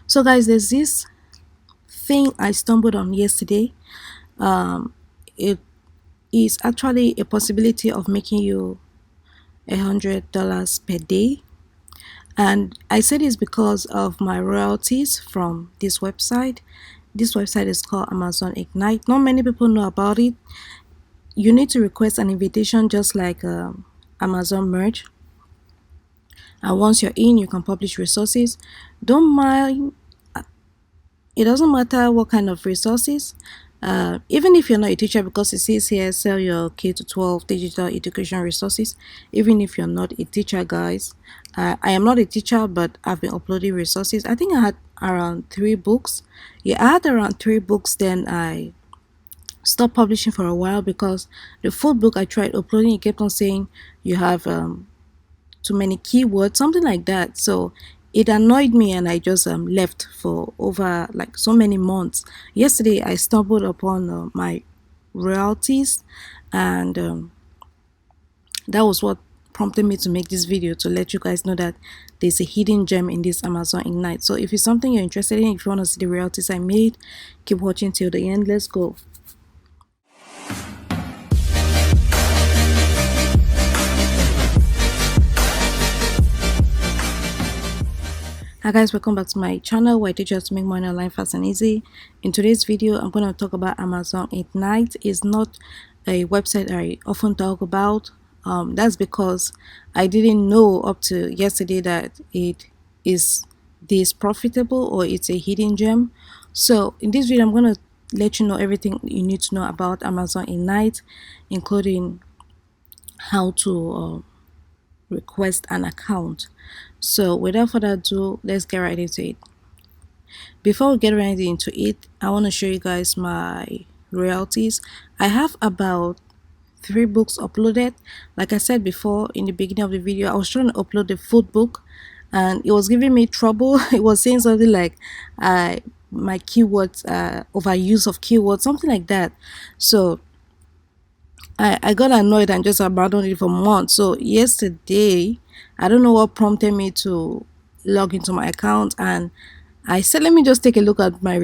So guys, there's this thing I stumbled on yesterday. It is actually a possibility of making you $100 per day. And I say this because of my royalties from this website. This website is called Amazon Ignite. Not many people know about it. You need to request an invitation just like Amazon Merge. And once you're in, you can publish resources. Don't mind, it doesn't matter what kind of resources. Even if you're not a teacher, because it says here sell your K to 12 digital education resources. Even if you're not a teacher, guys, I am not a teacher, but I've been uploading resources. I think I had around 3 books. Yeah, I had around 3 books. Then I stopped publishing for a while because the fourth book I tried uploading, it kept on saying you have too many keywords, something like that. So it annoyed me and I just left for over like so many months. Yesterday I stumbled upon my royalties, and that was what prompted me to make this video, to let you guys know that there's a hidden gem in this Amazon Ignite. So if it's something you're interested in, if you want to see the royalties I made, keep watching till the end. Let's go. Hi guys, welcome back to my channel where I teach you how to make money online fast and easy. In today's video, I'm going to talk about Amazon Ignite. It's not a website I often talk about. That's because I didn't know up to yesterday that it is this profitable or it's a hidden gem. So in this video, I'm going to let you know everything you need to know about Amazon Ignite, including how to request an account. So without further ado, let's get right into it. Before we get right into it, I want to show you guys my royalties. I have about 3 books uploaded. Like I said before in the beginning of the video, I was trying to upload the fourth book and it was giving me trouble. It was saying something like my keywords, overuse of keywords, something like that. So I got annoyed and just abandoned it for months. So yesterday, I don't know what prompted me to log into my account, and I said, let me just take a look at my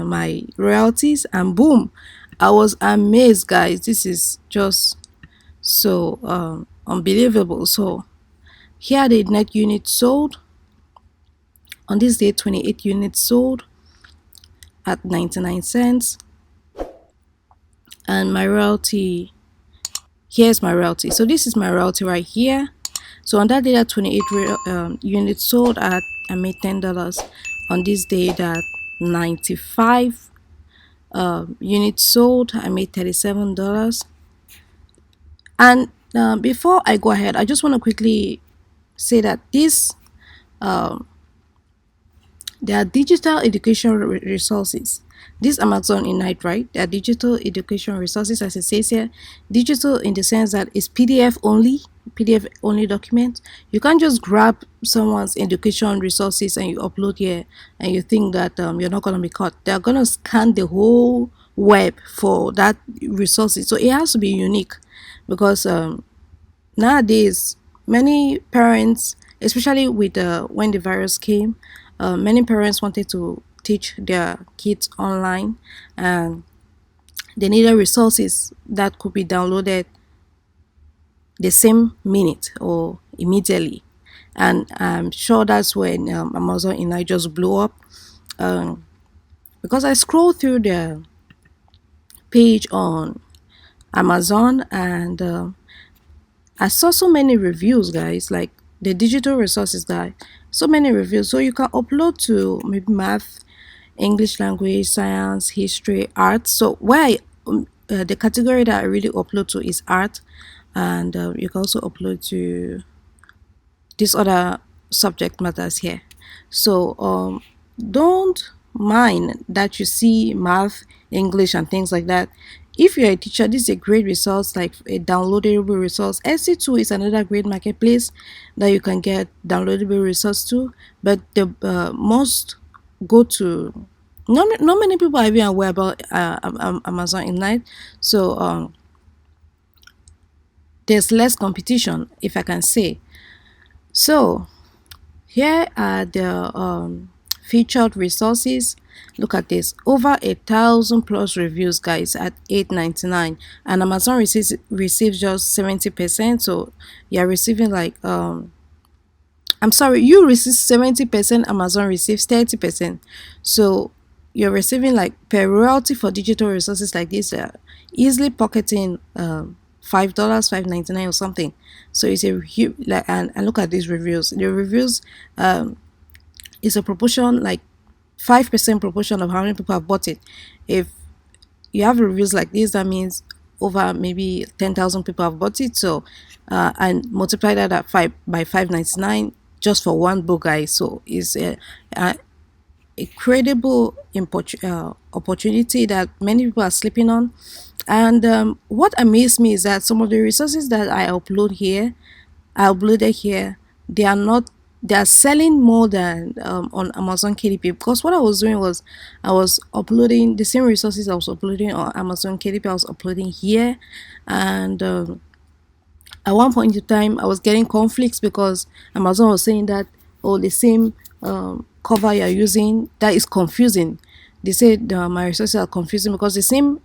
my royalties, and boom, I was amazed, guys. This is just so unbelievable. So here are the net units sold. On this day, 28 units sold at 99 cents, and my royalty, here's my royalty. So this is my royalty right here. So on that day that 28 units sold at, I made $10. On this day that 95 units sold, I made $37. And before I go ahead, I just want to quickly say that this there are digital education resources. This Amazon Ignite, right? There are digital education resources, as it says here. Digital in the sense that it's PDF only document. You can't just grab someone's education resources and you upload here and you think that you're not going to be caught. They're going to scan the whole web for that resources. So it has to be unique, because nowadays many parents, especially with when the virus came, many parents wanted to teach their kids online, and they needed resources that could be downloaded the same minute or immediately. And I'm sure that's when Amazon Ignite just blew up, because I scrolled through the page on Amazon, and I saw so many reviews, guys, like the digital resources guy, so many reviews. So you can upload to maybe math, English language, science, history, art. So the category that I really upload to is art, and you can also upload to these other subject matters here. So don't mind that you see math, English, and things like that. If you're a teacher, this is a great resource, like a downloadable resource. SC2 is another great marketplace that you can get downloadable resource to, but the most go to, not many people are even aware about Amazon Ignite. So there's less competition, if I can say. So here are the featured resources. Look at this, over 1,000 plus reviews, guys, at $8.99, and Amazon receives just 70%. So you're receiving like I'm sorry, you receive 70%, Amazon receives 30%. So you're receiving like per royalty for digital resources like this, easily pocketing $5, 5.99 or something. So it's a huge like, and look at these reviews. The reviews is a proportion like 5% proportion of how many people have bought it. If you have reviews like this, that means over maybe 10,000 people have bought it. So and multiply that at 5 by 5.99 just for one book, guys. So it's a credible opportunity that many people are sleeping on. And what amazed me is that some of the resources that I uploaded here, they are not, they are selling more than on Amazon KDP. Because what I was doing was I was uploading the same resources I was uploading on Amazon KDP, I was uploading here. And at one point in time I was getting conflicts because Amazon was saying that, oh, the same cover you're using, that is confusing. They said my resources are confusing because the same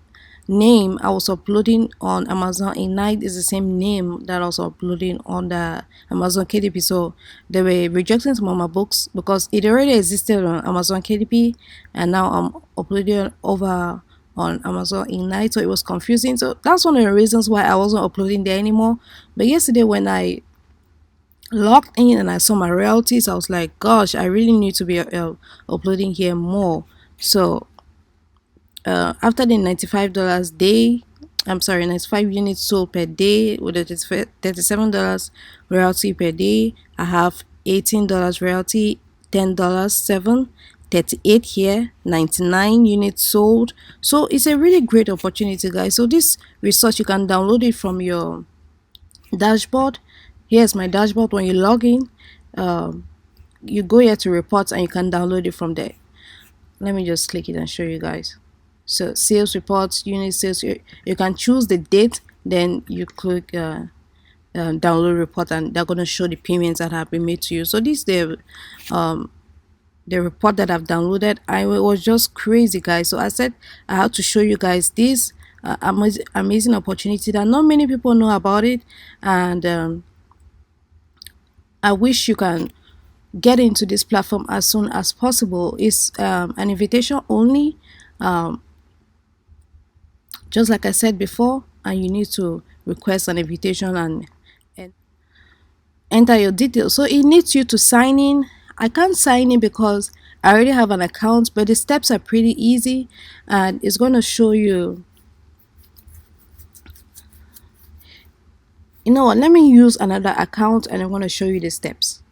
name I was uploading on Amazon Ignite is the same name that I was uploading on the Amazon KDP. So they were rejecting some of my books because it already existed on Amazon KDP, and now I'm uploading over on Amazon Ignite. So it was confusing. So that's one of the reasons why I wasn't uploading there anymore. But yesterday when I logged in and I saw my royalties, I was like, gosh, I really need to be uploading here more. So after the $95 day, I'm sorry, 95 units sold per day with a $37 royalty per day, I have $18 royalty, $10, 7, 38 here, 99 units sold. So it's a really great opportunity, guys. So this resource, you can download it from your dashboard. Here's my dashboard. When you log in, you go here to reports and you can download it from there. Let me just click it and show you guys. So sales reports, unit sales, you can choose the date, then you click download report, and they're going to show the payments that have been made to you. So this the report that I've downloaded. I was just crazy, guys. So I said I had to show you guys this amazing opportunity that not many people know about it. And I wish you can get into this platform as soon as possible. It's an invitation only, just like I said before, and you need to request an invitation and enter your details. So it needs you to sign in. I can't sign in because I already have an account, but the steps are pretty easy, and it's going to show you. You know what, let me use another account and I'm going to show you the steps.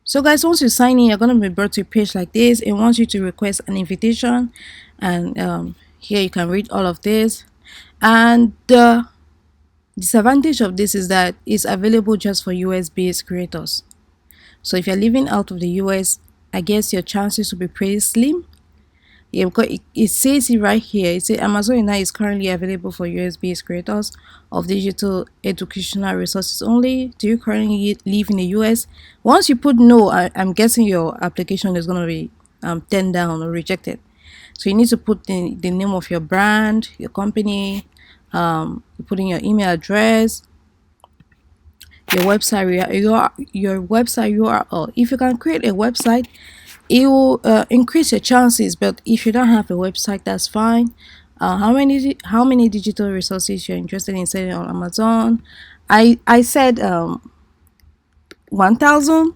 So guys, once you sign in, you're going to be brought to a page like this. It wants you to request an invitation, and here you can read all of this. And the disadvantage of this is that it's available just for US based creators. So if you're living out of the US, I guess your chances will be pretty slim. Yeah, because it says it right here. It says Amazon now is currently available for US based creators of digital educational resources only. Do you currently live in the US? Once you put no, I'm guessing your application is going to be turned down or rejected. So you need to put the name of your brand, your company, you put in your email address, your website, your website URL. If you can create a website, it will increase your chances. But if you don't have a website, that's fine. How many digital resources you're interested in selling on Amazon? I said 1,000.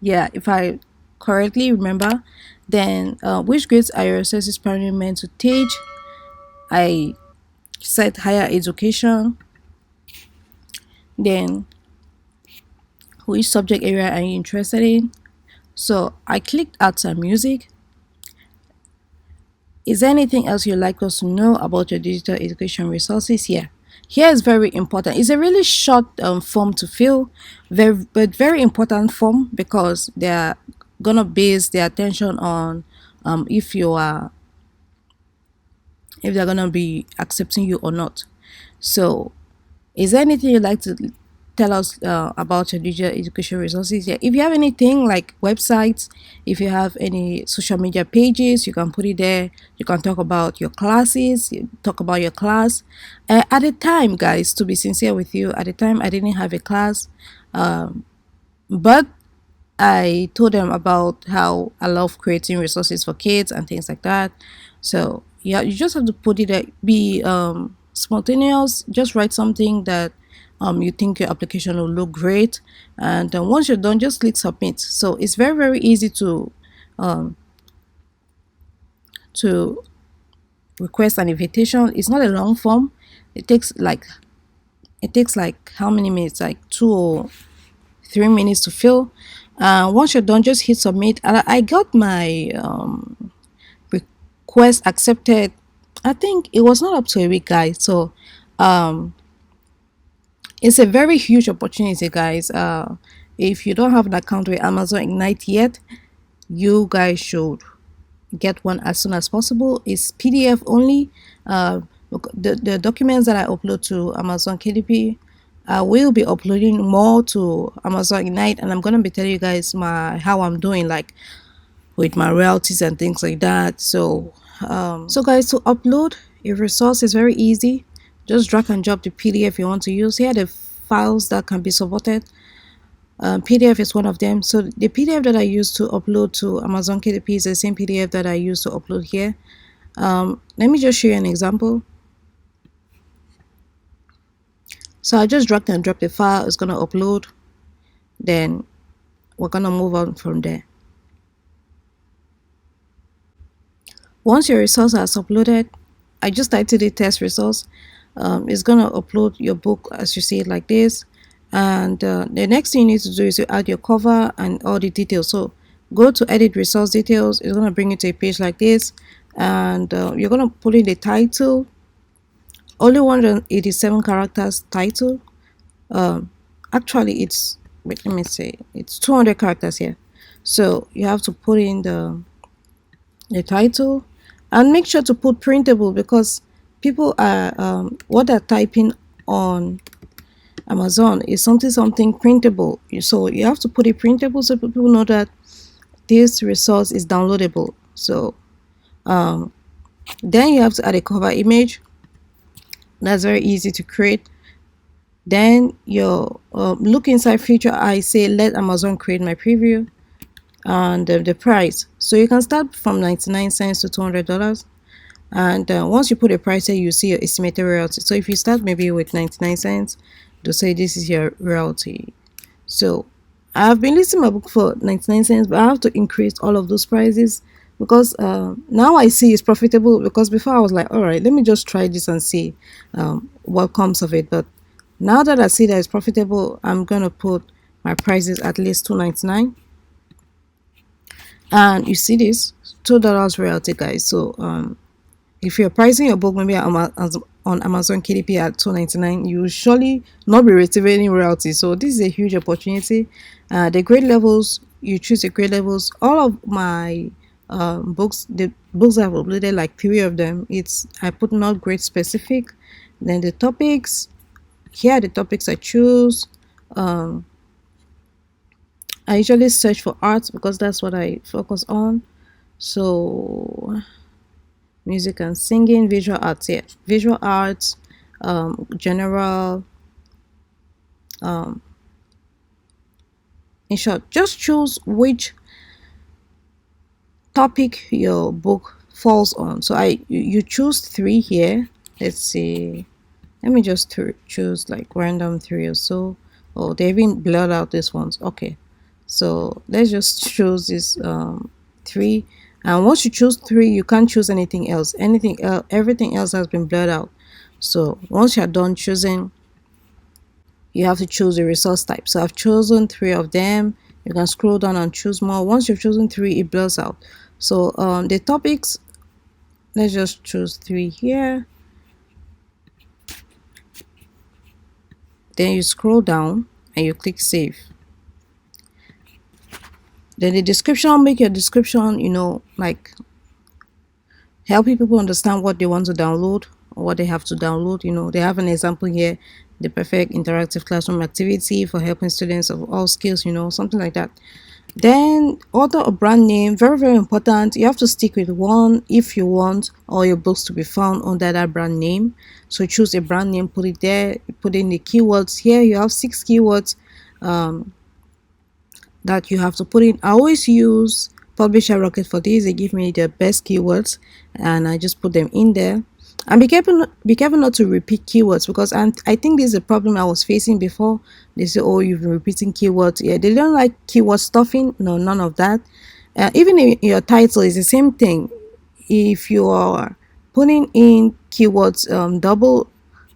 Yeah, if I correctly remember. Then which grades are your resources primarily meant to teach? I said higher education. Then which subject area are you interested in? So I clicked arts and music. Is there anything else you'd like us to know about your digital education resources? Here is very important. It's a really short form to fill, but very important form, because they're gonna base their attention on if they're gonna be accepting you or not. So is there anything you'd like to tell us about your digital education resources. Yeah, if you have anything like websites, if you have any social media pages, you can put it there. You can talk about your classes, you talk about your class. At the time, guys, to be sincere with you, at the time I didn't have a class, but I told them about how I love creating resources for kids and things like that. So yeah, you just have to put it be spontaneous. Just write something that you think your application will look great, and once you're done, just click submit. So it's very easy um, to request an invitation. It's not a long form. It takes like how many minutes? Like 2 or 3 minutes to fill. Once you're done, just hit submit. And I got my request accepted. I think it was not up to a week, guys. So um, it's a very huge opportunity, guys. If you don't have an account with Amazon Ignite yet, you guys should get one as soon as possible. It's PDF only. The documents that I upload to Amazon KDP, I will be uploading more to Amazon Ignite, and I'm gonna be telling you guys how I'm doing, like with my royalties and things like that. So guys, to upload a resource is very easy. Just drag and drop the PDF you want to use. Here are the files that can be supported. PDF is one of them. So the PDF that I use to upload to Amazon KDP is the same PDF that I use to upload here. Let me just show you an example. So I just drag and drop the file. It's going to upload. Then we're going to move on from there. Once your resource has uploaded, I just titled it test resource. It's going to upload your book as you see it like this. And the next thing you need to do is to add your cover and all the details. So go to edit resource details. It's going to bring you to a page like this, and you're going to put in the title. Only 187 characters title. Actually it's, wait, let me say, it's 200 characters here. So you have to put in the title, and make sure to put printable, because people are what they're typing on Amazon is something printable. So you have to put it printable so people know that this resource is downloadable. So then you have to add a cover image. That's very easy to create. Then your look inside feature, I say let Amazon create my preview, and the price. So you can start from 99 cents to $200. And once you put a price here, you see your estimated royalty. So if you start maybe with 99 cents, to say this is your royalty. So I've been listing my book for 99 cents, but I have to increase all of those prices, because now I see it's profitable. Because before I was like, all right, let me just try this and see what comes of it. But now that I see that it's profitable, I'm gonna put my prices at least $2.99. And you see this $2 royalty, guys. So if you're pricing your book maybe on Amazon KDP at $2.99, you will surely not be receiving any royalty. So this is a huge opportunity. The grade levels, you choose the grade levels. All of my books, the books I've uploaded, like 3 of them, I put not grade specific. Then the topics, here are the topics I choose. I usually search for arts because that's what I focus on. So music and singing, visual arts, yeah, visual arts, general, in short, just choose which topic your book falls on. So you choose 3 here. Let's see, let me just choose like random 3 or so. Oh, they even blurred out these ones. Okay, so let's just choose this 3. And once you choose 3, you can't choose anything else. Everything else has been blurred out. So once you're done choosing, you have to choose the resource type. So I've chosen 3 of them. You can scroll down and choose more. Once you've chosen 3, it blurs out. So the topics, let's just choose 3 here. Then you scroll down and you click save. Then the description, make your description, like helping people understand what they want to download or what they have to download. They have an example here. the perfect interactive classroom activity for helping students of all skills, something like that. Then order a brand name, very very important. You have to stick with one if you want all your books to be found under that brand name. So choose a brand name, put it there, put in the keywords. Here you have 6 keywords that you have to put in. I always use Publisher Rocket for this. They give me the best keywords and I just put them in there. And be careful not to repeat keywords, because I think this is a problem I was facing before. They say, oh, you've been repeating keywords. Yeah, they don't like keyword stuffing. No, none of that. Even in your title is the same thing. If you are putting in keywords double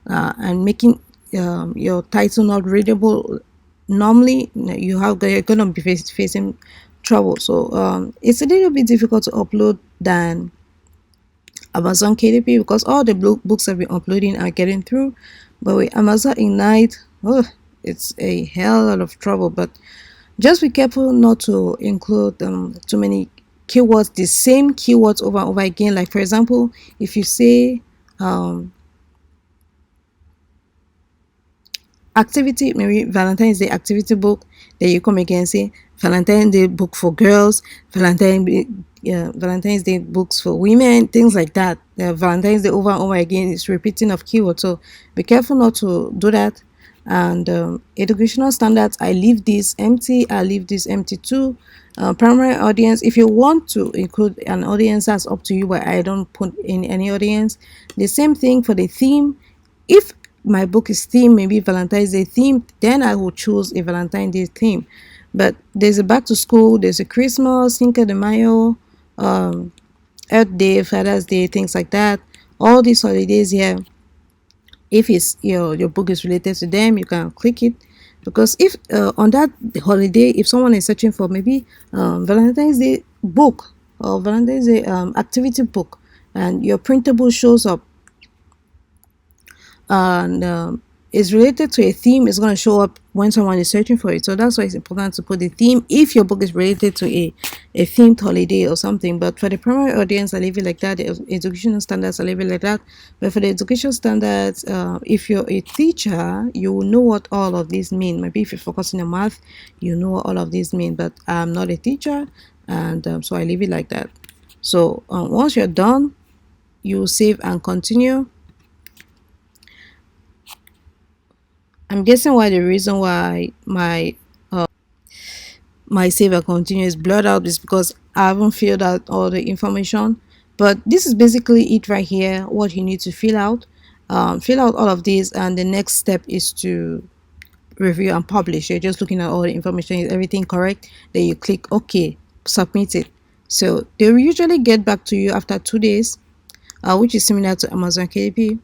and making your title not readable, normally you're gonna be facing trouble. So it's a little bit difficult to upload than Amazon KDP, because all the books I've been uploading are getting through. But with Amazon Ignite, oh, it's a hell lot of trouble. But just be careful not to include too many keywords, the same keywords over and over again. Like for example, if you say activity, maybe Valentine's Day activity book, then you come again and say Valentine's Day book for girls, Valentine's Day books for women, things like that. Valentine's Day over and over again is repeating of keywords, so be careful not to do that. And educational standards, I leave this empty. I leave this empty too. Primary audience, if you want to include an audience, that's up to you, but I don't put in any audience. The same thing for the theme. If my book is themed, maybe Valentine's Day theme, then I will choose a Valentine's Day theme. But there's a back to school, there's a Christmas, Cinco de Mayo, Earth Day, Father's Day, things like that. All these holidays here, if it's your book is related to them, you can click it. Because if on that holiday, if someone is searching for maybe Valentine's Day book or Valentine's Day activity book, and your printable shows up and is related to a theme, is going to show up when someone is searching for it. So that's why it's important to put the theme if your book is related to a themed holiday or something. But for the primary audience, I leave it like that. The educational standards, I leave it like that. But for the education standards, if you're a teacher, you will know what all of these mean. Maybe if you're focusing on math, you know what all of these mean. But I'm not a teacher, and so I leave it like that. So once you're done, you save and continue. I'm guessing why the reason why my save and continue is blurred out is because I haven't filled out all the information. But this is basically it right here, what you need to fill out. Fill out all of these, and the next step is to review and publish. You're just looking at all the information, is everything correct? Then you click OK, submit it. So they will usually get back to you after 2 days, which is similar to Amazon KDP.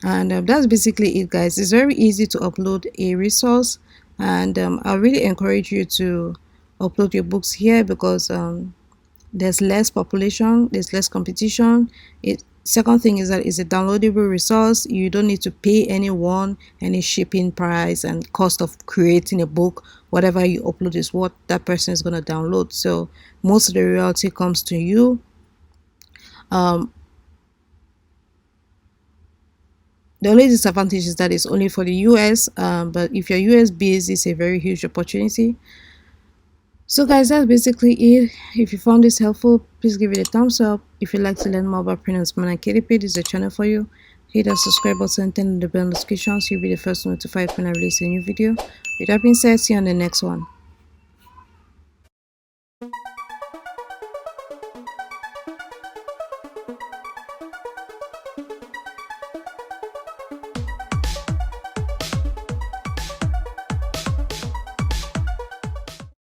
And that's basically it, guys. It's very easy to upload a resource, and I really encourage you to upload your books here, because there's less population, there's less competition. It second thing is that it's a downloadable resource. You don't need to pay anyone any shipping price and cost of creating a book. Whatever you upload is what that person is going to download, so most of the royalty comes to you. The only disadvantage is that it's only for the US, but if you're US based, it's a very huge opportunity. So guys, that's basically it. If you found this helpful, please give it a thumbs up. If you'd like to learn more about print on Smart and KDP, this is the channel for you. Hit that subscribe button and turn on the bell notifications so you'll be the first notified when I release a new video. With that being said, see you on the next one.